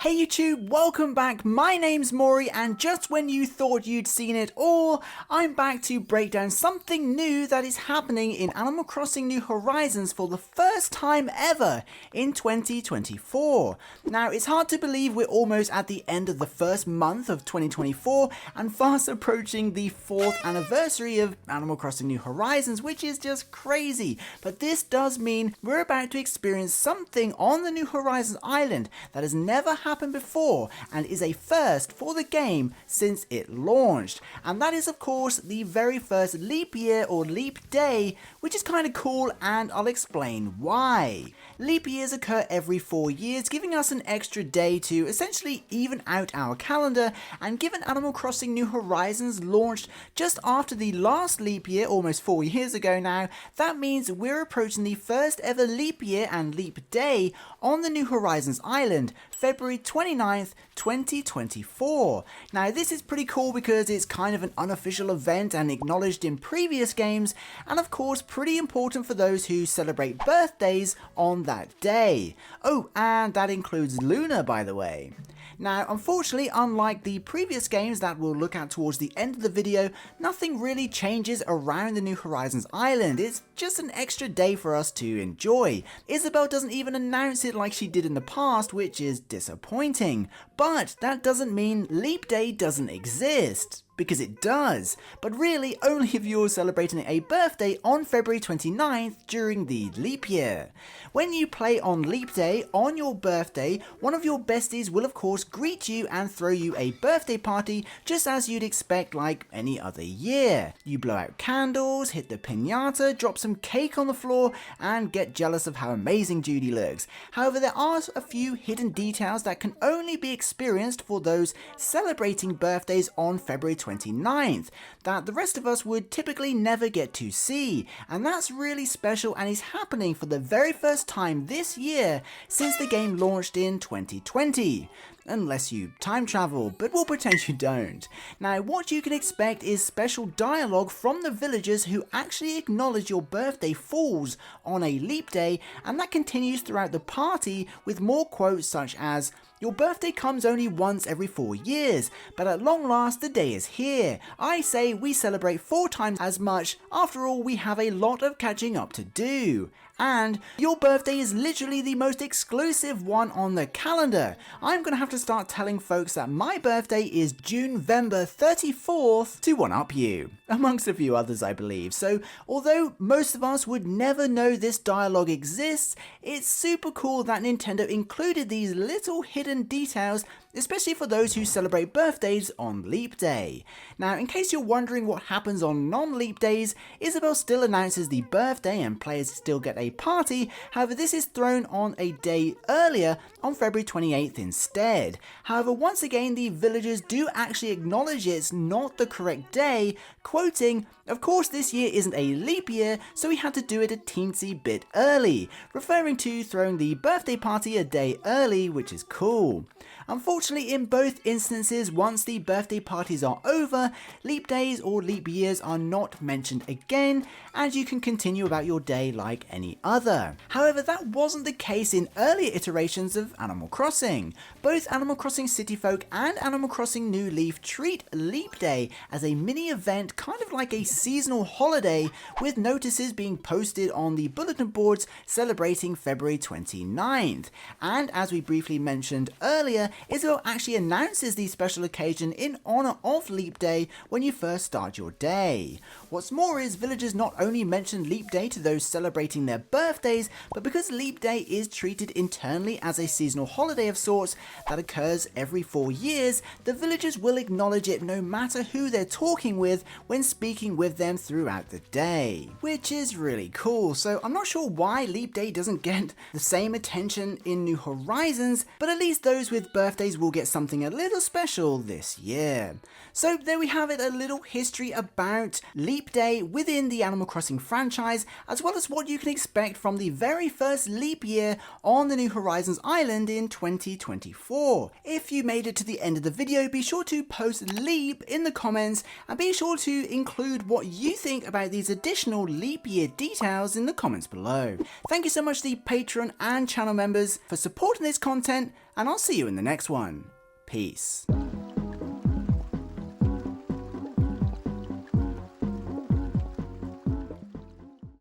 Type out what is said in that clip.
Hey YouTube, welcome back. My name's Maury, and just when you thought you'd seen it all, I'm back to break down something new that is happening in Animal Crossing New Horizons for the first time ever in 2024. Now, it's hard to believe we're almost at the end of the first month of 2024 and fast approaching the 4th anniversary of Animal Crossing New Horizons, which is just crazy. But this does mean we're about to experience something on the New Horizons island that has never happened before and is a first for the game since it launched. And that is of course the very first leap year or leap day, which is kind of cool, and I'll explain why. Leap years occur every 4 years, giving us an extra day to essentially even out our calendar, and given Animal Crossing New Horizons launched just after the last leap year almost 4 years ago now, that means we're approaching the first ever leap year and leap day on the New Horizons island, February 29th, 2024. Now this is pretty cool because it's kind of an unofficial event and acknowledged in previous games, and of course pretty important for those who celebrate birthdays on that day. Oh, and that includes Luna, by the way. Now, unfortunately, unlike the previous games that we'll look at towards the end of the video, nothing really changes around the New Horizons island. It's just an extra day for us to enjoy. Isabelle doesn't even announce it like she did in the past, which is disappointing. But that doesn't mean Leap Day doesn't exist, because it does, but really only if you're celebrating a birthday on February 29th during the leap year. When you play on Leap Day on your birthday, one of your besties will of course greet you and throw you a birthday party just as you'd expect like any other year. You blow out candles, hit the piñata, drop some cake on the floor, and get jealous of how amazing Judy looks. However, there are a few hidden details that can only be experienced for those celebrating birthdays on February 29th that the rest of us would typically never get to see, and that's really special and is happening for the very first time this year since the game launched in 2020. Unless you time travel, but we'll pretend you don't. Now, what you can expect is special dialogue from the villagers who actually acknowledge your birthday falls on a leap day, and that continues throughout the party with more quotes such as, "Your birthday comes only once every 4 years, but at long last the day is here. I say we celebrate 4 times as much, after all we have a lot of catching up to do." And "Your birthday is literally the most exclusive one on the calendar. I'm gonna have to start telling folks that my birthday is June-Vember 34th to one-up you," amongst a few others I believe. So although most of us would never know this dialogue exists, it's super cool that Nintendo included these little hidden details, especially for those who celebrate birthdays on Leap Day. Now, in case you're wondering what happens on non-Leap days, Isabelle still announces the birthday and players still get a party. However, this is thrown on a day earlier on February 28th instead. However, once again, the villagers do actually acknowledge it's not the correct day, quoting, "Of course this year isn't a leap year, so we had to do it a teensy bit early," referring to throwing the birthday party a day early, which is cool. Unfortunately, in both instances, once the birthday parties are over, leap days or leap years are not mentioned again, and you can continue about your day like any other. However, that wasn't the case in earlier iterations of Animal Crossing. Both Animal Crossing City Folk and Animal Crossing New Leaf treat Leap Day as a mini event, kind of like a seasonal holiday, with notices being posted on the bulletin boards celebrating February 29th. And as we briefly mentioned earlier, Isabelle actually announces the special occasion in honor of Leap Day when you first start your day. What's more is villagers not only mention Leap Day to those celebrating their birthdays, but because Leap Day is treated internally as a seasonal holiday of sorts that occurs every 4 years, the villagers will acknowledge it no matter who they're talking with when speaking with them throughout the day, which is really cool. So I'm not sure why Leap Day doesn't get the same attention in New Horizons, but at least those with birthdays will get something a little special this year. So there we have it, a little history about Leap Day within the Animal Crossing franchise, as well as what you can expect from the very first leap year on the New Horizons island in 2024. If you made it to the end of the video, be sure to post Leap in the comments, and be sure to include what you think about these additional leap year details in the comments below. Thank you so much to the Patreon and channel members for supporting this content, and I'll see you in the next one. Peace.